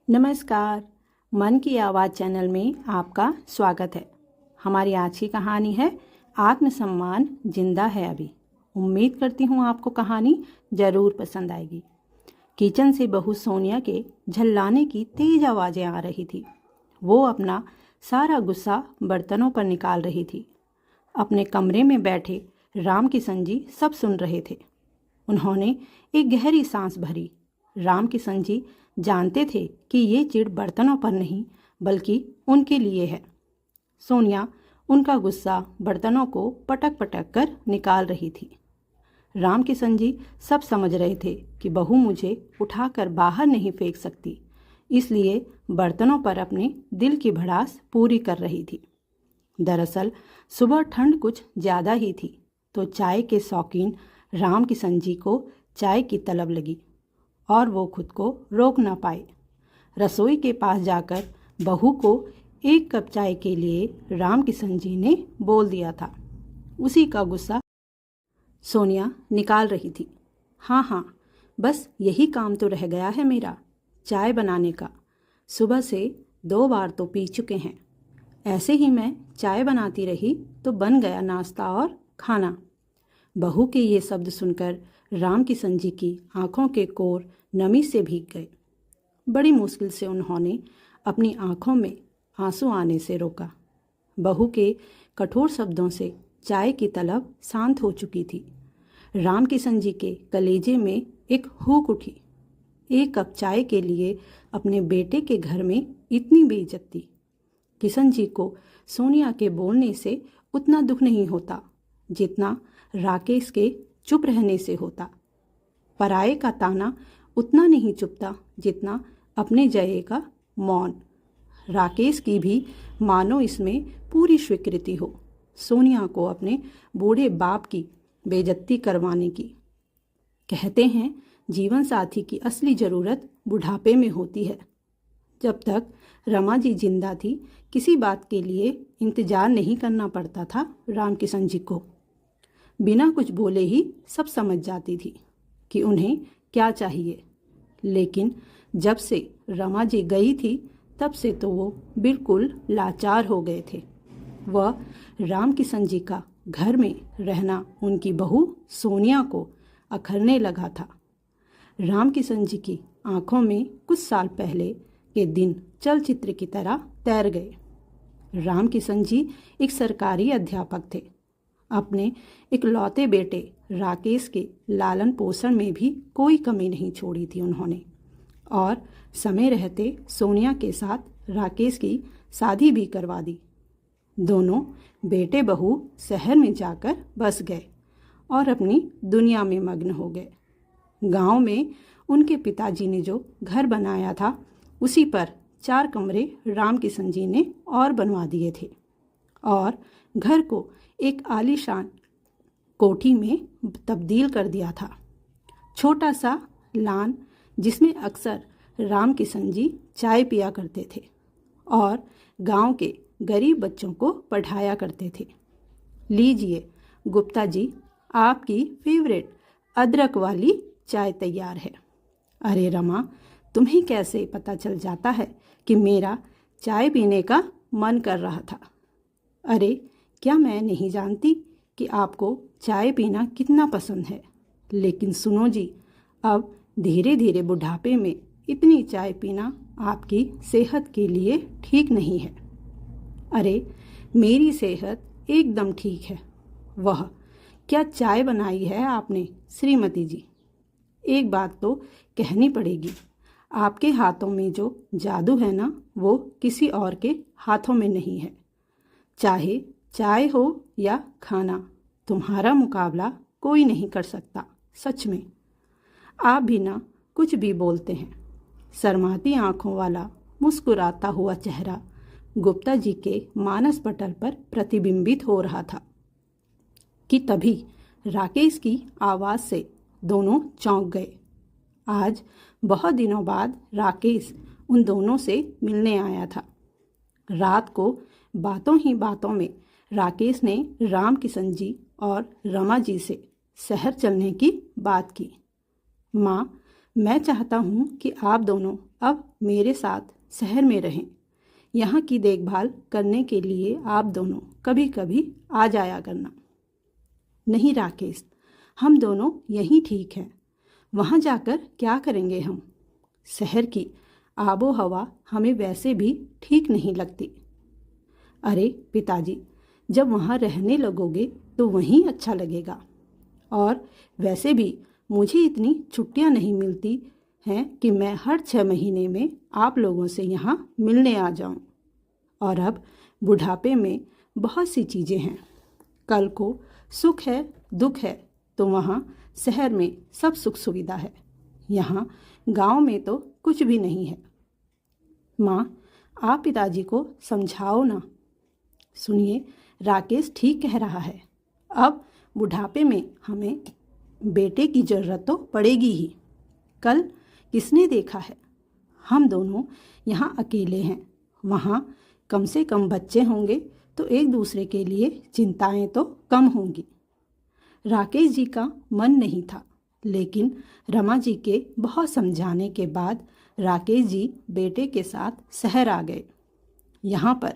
नमस्कार। मन की आवाज़ चैनल में आपका स्वागत है। हमारी आज की कहानी है आत्मसम्मान जिंदा है अभी। उम्मीद करती हूँ आपको कहानी ज़रूर पसंद आएगी। किचन से बहू सोनिया के झल्लाने की तेज आवाज़ें आ रही थी। वो अपना सारा गुस्सा बर्तनों पर निकाल रही थी। अपने कमरे में बैठे राम किशन जी सब सुन रहे थे। उन्होंने एक गहरी सांस भरी। राम किशन जी जानते थे कि ये चिढ़ बर्तनों पर नहीं बल्कि उनके लिए है। सोनिया उनका गुस्सा बर्तनों को पटक पटक कर निकाल रही थी। राम किशन जी सब समझ रहे थे कि बहू मुझे उठाकर बाहर नहीं फेंक सकती, इसलिए बर्तनों पर अपने दिल की भड़ास पूरी कर रही थी। दरअसल सुबह ठंड कुछ ज़्यादा ही थी, तो चाय के शौकीन राम किशन जी को चाय की तलब लगी और वो खुद को रोक न पाए। रसोई के पास जाकर बहू को एक कप चाय के लिए राम किशन जी ने बोल दिया था। उसी का गुस्सा सोनिया निकाल रही थी। हाँ, बस यही काम तो रह गया है मेरा, चाय बनाने का। सुबह से 2 बार तो पी चुके हैं। ऐसे ही मैं चाय बनाती रही तो बन गया नाश्ता और खाना। बहू के ये शब्द सुनकर राम किशन जी की आंखों के कोर नमी से भीग गए। बड़ी मुश्किल से उन्होंने अपनी आंखों में आंसू आने से रोका। बहू के कठोर शब्दों से चाय की तलब शांत हो चुकी थी। राम किशन जी के कलेजे में एक हुक उठी। एक कप चाय के लिए अपने बेटे के घर में इतनी बेइज्जती। किशन जी को सोनिया के बोलने से उतना दुख नहीं होता जितना राकेश के चुप रहने से होता। पराये का ताना उतना नहीं चुपता जितना अपने जये का मौन। राकेश की भी मानो इसमें पूरी स्वीकृति हो सोनिया को अपने बूढ़े बाप की बेइज्जती करवाने की। कहते हैं जीवन साथी की असली ज़रूरत बुढ़ापे में होती है। जब तक रमा जी जिंदा थी किसी बात के लिए इंतज़ार नहीं करना पड़ता था राम किशन जी को। बिना कुछ बोले ही सब समझ जाती थी कि उन्हें क्या चाहिए। लेकिन जब से रमा जी गई थी तब से तो वो बिल्कुल लाचार हो गए थे। वह राम किशन जी का घर में रहना उनकी बहू सोनिया को अखरने लगा था। राम किशन जी की आंखों में कुछ साल पहले के दिन चलचित्र की तरह तैर गए। राम किशन जी एक सरकारी अध्यापक थे। अपने इकलौते बेटे राकेश के लालन पोषण में भी कोई कमी नहीं छोड़ी थी उन्होंने, और समय रहते सोनिया के साथ राकेश की शादी भी करवा दी। दोनों बेटे बहू शहर में जाकर बस गए और अपनी दुनिया में मग्न हो गए। गांव में उनके पिताजी ने जो घर बनाया था उसी पर 4 कमरे राम किशन जी ने और बनवा दिए थे और घर को एक आलीशान कोठी में तब्दील कर दिया था। छोटा सा लान जिसमें अक्सर राम किशन जी चाय पिया करते थे और गांव के गरीब बच्चों को पढ़ाया करते थे। लीजिए गुप्ता जी, आपकी फेवरेट अदरक वाली चाय तैयार है। अरे रमा, तुम्हें कैसे पता चल जाता है कि मेरा चाय पीने का मन कर रहा था? अरे क्या मैं नहीं जानती कि आपको चाय पीना कितना पसंद है? लेकिन सुनो जी, अब धीरे धीरे बुढ़ापे में इतनी चाय पीना आपकी सेहत के लिए ठीक नहीं है। अरे मेरी सेहत एकदम ठीक है। वह क्या चाय बनाई है आपने श्रीमती जी? एक बात तो कहनी पड़ेगी, आपके हाथों में जो जादू है ना, वो किसी और के हाथों में नहीं है। चाहे चाय हो या खाना, तुम्हारा मुकाबला कोई नहीं कर सकता। सच में आप भी ना कुछ भी बोलते हैं। शर्माती आंखों वाला मुस्कुराता हुआ चेहरा गुप्ता जी के मानस पटल पर प्रतिबिंबित हो रहा था कि तभी राकेश की आवाज़ से दोनों चौंक गए। आज बहुत दिनों बाद राकेश उन दोनों से मिलने आया था। रात को बातों ही बातों में राकेश ने राम किशन जी और रमा जी से शहर चलने की बात की। माँ, मैं चाहता हूँ कि आप दोनों अब मेरे साथ शहर में रहें। यहाँ की देखभाल करने के लिए आप दोनों कभी कभी आ जाया करना। नहीं राकेश, हम दोनों यहीं ठीक हैं। वहाँ जाकर क्या करेंगे हम? शहर की आबो हवा हमें वैसे भी ठीक नहीं लगती। अरे पिताजी, जब वहाँ रहने लगोगे तो वहीं अच्छा लगेगा। और वैसे भी मुझे इतनी छुट्टियाँ नहीं मिलती हैं कि मैं हर 6 महीने में आप लोगों से यहाँ मिलने आ जाऊँ। और अब बुढ़ापे में बहुत सी चीज़ें हैं। कल को सुख है दुख है तो वहाँ शहर में सब सुख सुविधा है। यहाँ गांव में तो कुछ भी नहीं है। माँ, आप पिताजी को समझाओ ना। सुनिए, राकेश ठीक कह रहा है। अब बुढ़ापे में हमें बेटे की ज़रूरत तो पड़ेगी ही। कल किसने देखा है, हम दोनों यहाँ अकेले हैं। वहाँ कम से कम बच्चे होंगे तो एक दूसरे के लिए चिंताएं तो कम होंगी। राकेश जी का मन नहीं था, लेकिन रमा जी के बहुत समझाने के बाद राकेश जी बेटे के साथ शहर आ गए। यहाँ पर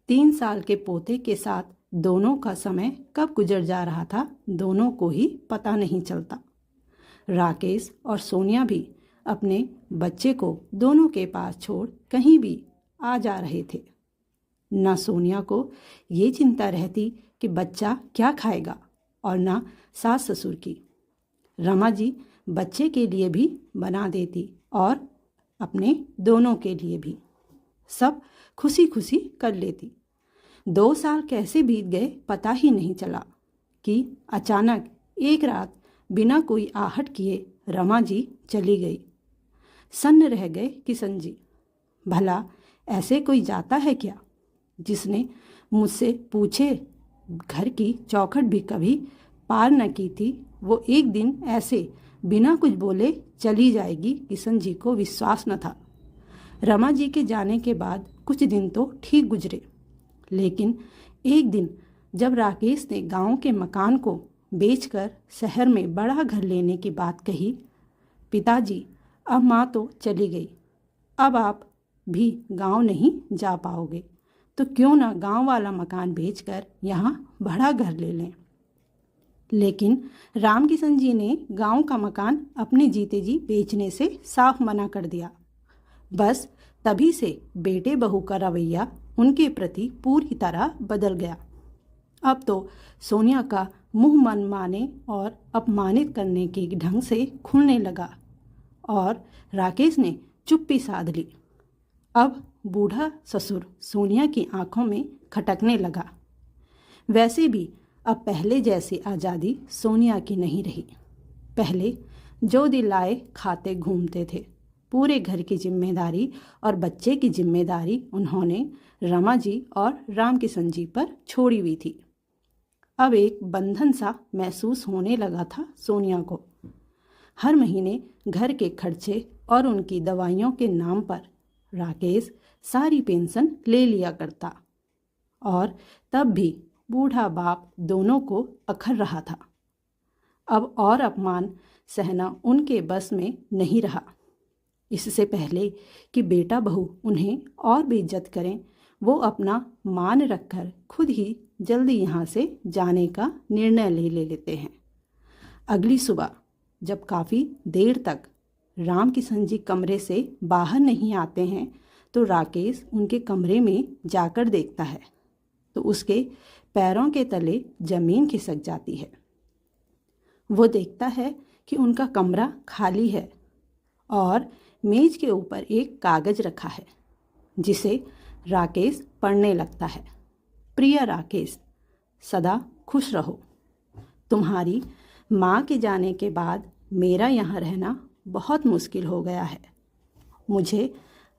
3 साल के पोते के साथ दोनों का समय कब गुजर जा रहा था दोनों को ही पता नहीं चलता। राकेश और सोनिया भी अपने बच्चे को दोनों के पास छोड़ कहीं भी आ जा रहे थे। न सोनिया को ये चिंता रहती कि बच्चा क्या खाएगा और न सास ससुर की। रमा जी बच्चे के लिए भी बना देती और अपने दोनों के लिए भी। सब खुशी खुशी कर लेती। 2 साल कैसे बीत गए पता ही नहीं चला कि अचानक एक रात बिना कोई आहट किए रमा जी चली गई। सन्न रह गए किशन जी। भला ऐसे कोई जाता है क्या जिसने मुझसे पूछे घर की चौखट भी कभी पार न की थी, वो एक दिन ऐसे बिना कुछ बोले चली जाएगी? किशन जी को विश्वास न था। रमा जी के जाने के बाद कुछ दिन तो ठीक गुजरे, लेकिन एक दिन जब राकेश ने गांव के मकान को बेचकर शहर में बड़ा घर लेने की बात कही, पिताजी अब माँ तो चली गई, अब आप भी गांव नहीं जा पाओगे, तो क्यों ना गांव वाला मकान बेचकर यहाँ बड़ा घर ले लें। लेकिन रामकिशन जी ने गांव का मकान अपने जीते जी बेचने से साफ मना कर दिया। बस तभी से बेटे बहू का रवैया उनके प्रति पूरी तरह बदल गया। अब तो सोनिया का मुंह मनमाने और अपमानित करने के ढंग से खुलने लगा और राकेश ने चुप्पी साध ली। अब बूढ़ा ससुर सोनिया की आंखों में खटकने लगा। वैसे भी अब पहले जैसी आज़ादी सोनिया की नहीं रही। पहले जो दिलाए खाते घूमते थे। पूरे घर की जिम्मेदारी और बच्चे की जिम्मेदारी उन्होंने रमा जी और रामकिशन जी पर छोड़ी हुई थी। अब एक बंधन सा महसूस होने लगा था सोनिया को। हर महीने घर के खर्चे और उनकी दवाइयों के नाम पर राकेश सारी पेंशन ले लिया करता और तब भी बूढ़ा बाप दोनों को अखर रहा था। अब और अपमान सहना उनके बस में नहीं रहा। इससे पहले कि बेटा बहू उन्हें और बेइज्जत करें, वो अपना मान रखकर खुद ही जल्दी यहाँ से जाने का निर्णय ले लेते हैं। अगली सुबह जब काफ़ी देर तक रामकिशन जी कमरे से बाहर नहीं आते हैं, तो राकेश उनके कमरे में जाकर देखता है तो उसके पैरों के तले जमीन खिसक जाती है। वो देखता है कि उनका कमरा खाली है और मेज के ऊपर एक कागज रखा है जिसे राकेश पढ़ने लगता है। प्रिय राकेश, सदा खुश रहो। तुम्हारी माँ के जाने के बाद मेरा यहाँ रहना बहुत मुश्किल हो गया है। मुझे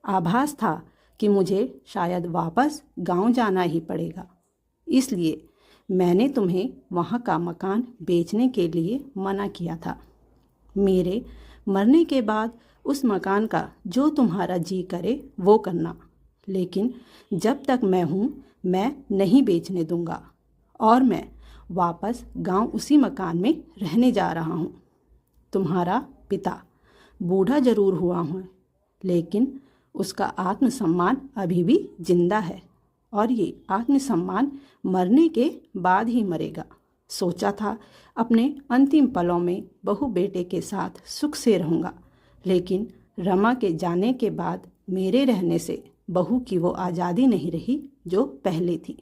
आभास था कि मुझे शायद वापस गांव जाना ही पड़ेगा, इसलिए मैंने तुम्हें वहाँ का मकान बेचने के लिए मना किया था। मेरे मरने के बाद उस मकान का जो तुम्हारा जी करे वो करना, लेकिन जब तक मैं हूँ मैं नहीं बेचने दूँगा और मैं वापस गांव उसी मकान में रहने जा रहा हूँ। तुम्हारा पिता बूढ़ा जरूर हुआ हूँ, लेकिन उसका आत्मसम्मान अभी भी जिंदा है और ये आत्मसम्मान मरने के बाद ही मरेगा। सोचा था अपने अंतिम पलों में बहू बेटे के साथ सुख से रहूँगा, लेकिन रमा के जाने के बाद मेरे रहने से बहू की वो आज़ादी नहीं रही जो पहले थी।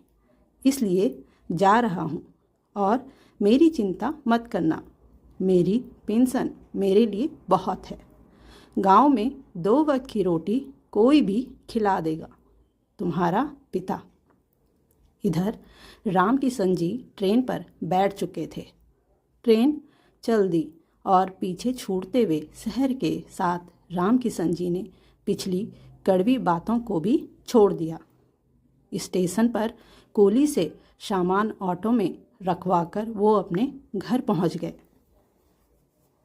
इसलिए जा रहा हूँ और मेरी चिंता मत करना, मेरी पेंशन मेरे लिए बहुत है। गांव में 2 वक्त की रोटी कोई भी खिला देगा। तुम्हारा पिता। इधर राम किशन जी ट्रेन पर बैठ चुके थे। ट्रेन चल दी और पीछे छूटते हुए शहर के साथ राम किशन जी ने पिछली कड़वी बातों को भी छोड़ दिया। स्टेशन पर कोली से सामान ऑटो में रखवाकर वो अपने घर पहुंच गए।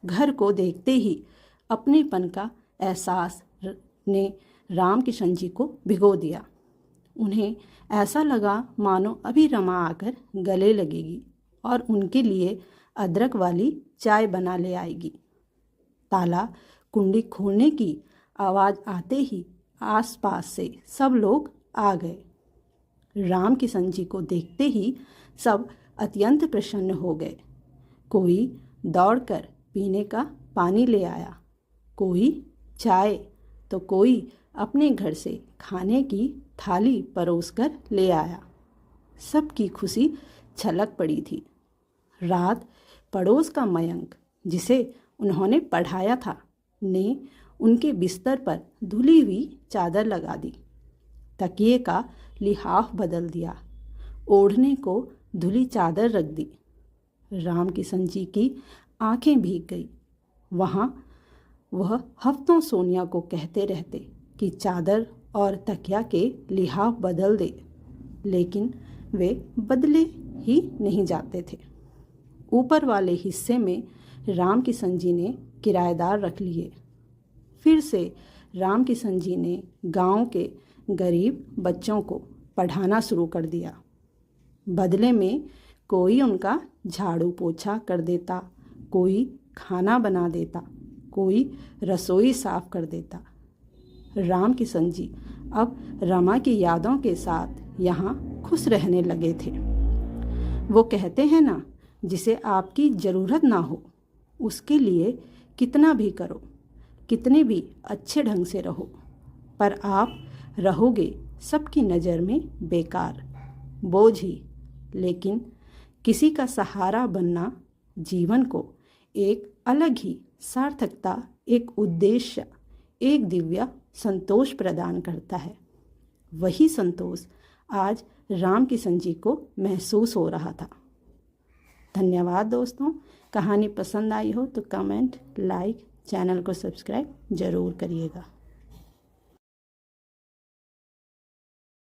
घर को देखते ही अपनेपन का एहसास ने राम किशन जी को भिगो दिया। उन्हें ऐसा लगा मानो अभी रमा आकर गले लगेगी और उनके लिए अदरक वाली चाय बना ले आएगी। ताला कुंडी खोलने की आवाज़ आते ही आसपास से सब लोग आ गए। राम किशन जी को देखते ही सब अत्यंत प्रसन्न हो गए। कोई दौड़कर पीने का पानी ले आया, कोई चाय, तो कोई अपने घर से खाने की थाली परोसकर ले आया। सबकी खुशी छलक पड़ी थी। रात पड़ोस का मयंक, जिसे उन्होंने पढ़ाया था, ने उनके बिस्तर पर धुली हुई चादर लगा दी, तकिए का लिहाफ बदल दिया, ओढ़ने को धुली चादर रख दी। राम किशन जी की आंखें भीग गई। वहाँ वह हफ्तों सोनिया को कहते रहते कि चादर और तकिया के लिहाफ बदल दे, लेकिन वे बदले ही नहीं जाते थे। ऊपर वाले हिस्से में राम किशन जी ने किराएदार रख लिए। फिर से राम किशन जी ने गांव के गरीब बच्चों को पढ़ाना शुरू कर दिया। बदले में कोई उनका झाड़ू पोछा कर देता, कोई खाना बना देता, कोई रसोई साफ कर देता। राम किशन जी अब रमा की यादों के साथ यहाँ खुश रहने लगे थे। वो कहते हैं ना, जिसे आपकी ज़रूरत ना हो उसके लिए कितना भी करो, कितने भी अच्छे ढंग से रहो, पर आप रहोगे सबकी नज़र में बेकार, बोझ ही। लेकिन किसी का सहारा बनना जीवन को एक अलग ही सार्थकता, एक उद्देश्य, एक दिव्य संतोष प्रदान करता है। वही संतोष आज राम किशन जी को महसूस हो रहा था। धन्यवाद दोस्तों। कहानी पसंद आई हो तो कमेंट, लाइक, चैनल को सब्सक्राइब ज़रूर करिएगा।